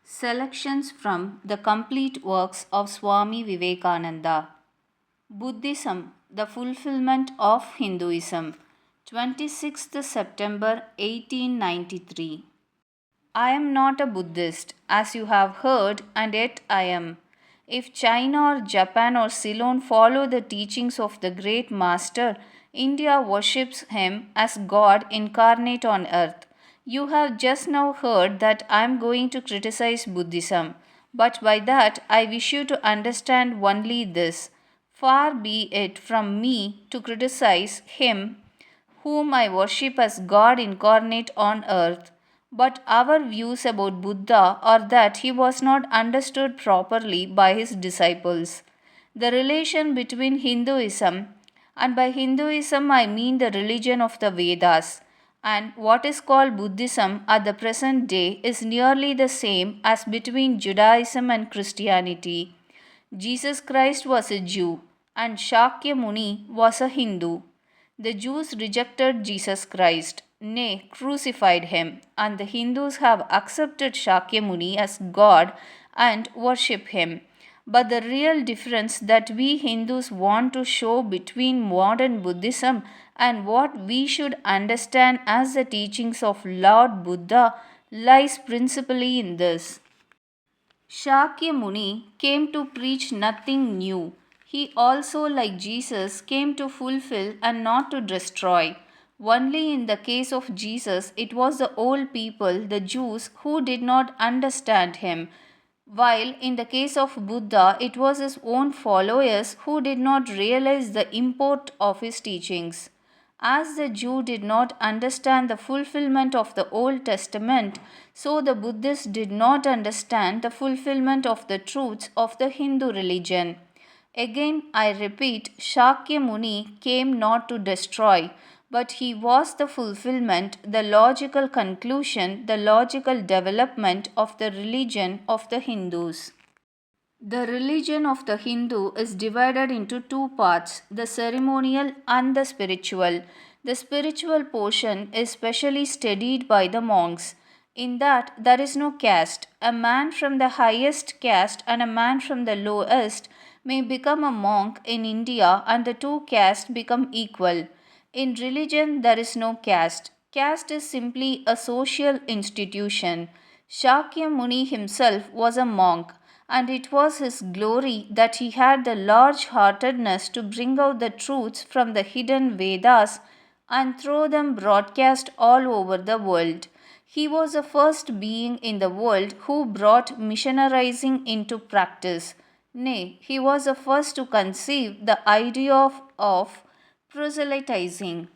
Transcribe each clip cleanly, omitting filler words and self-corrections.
Selections from the complete works of Swami Vivekananda. Buddhism, the fulfillment of Hinduism. 26th September 1893. I am not a Buddhist, as you have heard, and yet I am. If China or Japan or Ceylon follow the teachings of the great master, India worships him as God incarnate on earth. You have just now heard that I am going to criticize Buddhism, but by that I wish you to understand only this. Far be it from me to criticize him whom I worship as God incarnate on earth. But our views about Buddha are that he was not understood properly by his disciples. The relation between Hinduism, and by Hinduism I mean the religion of the Vedas, and what is called Buddhism at the present day is nearly the same as between Judaism and Christianity. Jesus Christ was a Jew and Shakya Muni was a Hindu. The Jews rejected Jesus Christ, nay, crucified him, and the Hindus have accepted Shakyamuni as God and worship him. But the real difference that we Hindus want to show between modern Buddhism and what we should understand as the teachings of Lord Buddha lies principally in this. Shakyamuni came to preach nothing new. He also, like Jesus, came to fulfill and not to destroy. Only in the case of Jesus, it was the old people, the Jews, who did not understand him, while in the case of Buddha, it was his own followers who did not realize the import of his teachings. As the Jew did not understand the fulfillment of the Old Testament, so the Buddhist did not understand the fulfillment of the truths of the Hindu religion. Again, I repeat, Shakya Muni came not to destroy, but he was the fulfillment, the logical conclusion, the logical development of the religion of the Hindus. The religion of the Hindu is divided into two parts, the ceremonial and the spiritual. The spiritual portion is specially studied by the monks. In that, there is no caste. A man from the highest caste and a man from the lowest may become a monk in India and the two castes become equal. In religion, there is no caste. Caste is simply a social institution. Shakya Muni himself was a monk, and it was his glory that he had the large heartedness to bring out the truths from the hidden Vedas and throw them broadcast all over the world. He was the first being in the world who brought missionarizing into practice. Nay, he was the first to conceive the idea of proselytizing.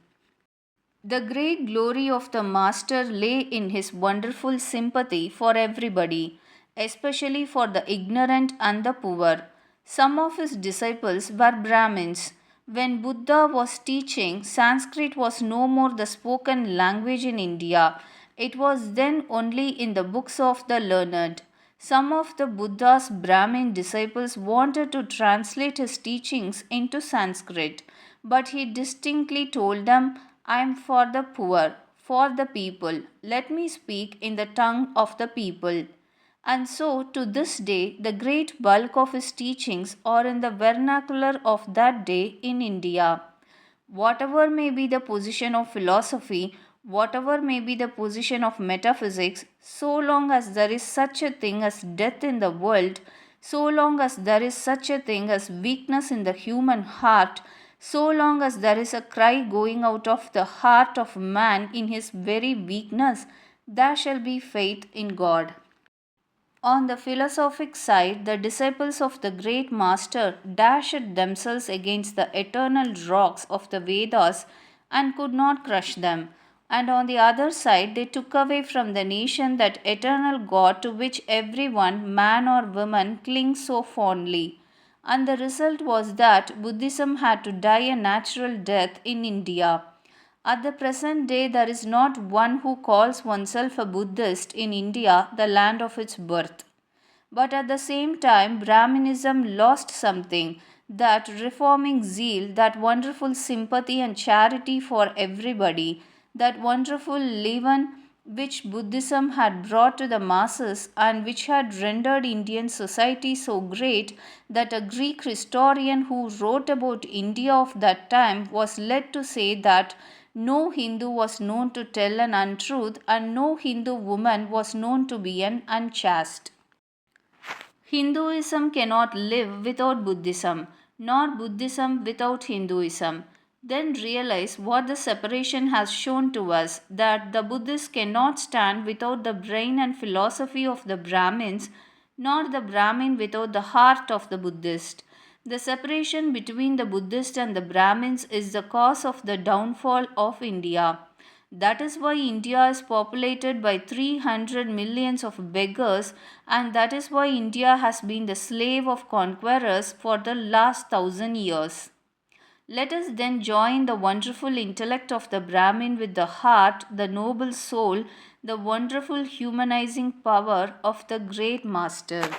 The great glory of the Master lay in his wonderful sympathy for everybody, especially for the ignorant and the poor. Some of his disciples were Brahmins. When Buddha was teaching, Sanskrit was no more the spoken language in India. It was then only in the books of the learned. Some of the Buddha's Brahmin disciples wanted to translate his teachings into Sanskrit, but he distinctly told them, I am for the poor, for the people. Let me speak in the tongue of the people. And so, to this day, the great bulk of his teachings are in the vernacular of that day in India. Whatever may be the position of philosophy, whatever may be the position of metaphysics, so long as there is such a thing as death in the world, so long as there is such a thing as weakness in the human heart, so long as there is a cry going out of the heart of man in his very weakness, there shall be faith in God. On the philosophic side, the disciples of the great master dashed themselves against the eternal rocks of the Vedas and could not crush them. And on the other side, they took away from the nation that eternal God to which everyone, man or woman, clings so fondly. And the result was that Buddhism had to die a natural death in India. At the present day, there is not one who calls oneself a Buddhist in India, the land of its birth. But at the same time, Brahminism lost something, that reforming zeal, that wonderful sympathy and charity for everybody, that wonderful leaven which Buddhism had brought to the masses and which had rendered Indian society so great that a Greek historian who wrote about India of that time was led to say that no Hindu was known to tell an untruth and no Hindu woman was known to be an unchaste. Hinduism cannot live without Buddhism, nor Buddhism without Hinduism. Then realize what the separation has shown to us, that the Buddhist cannot stand without the brain and philosophy of the Brahmins, nor the Brahmin without the heart of the Buddhist. The separation between the Buddhist and the Brahmins is the cause of the downfall of India. That is why India is populated by 300 millions of beggars, and that is why India has been the slave of conquerors for the last 1,000 years. Let us then join the wonderful intellect of the Brahmin with the heart, the noble soul, the wonderful humanizing power of the great master.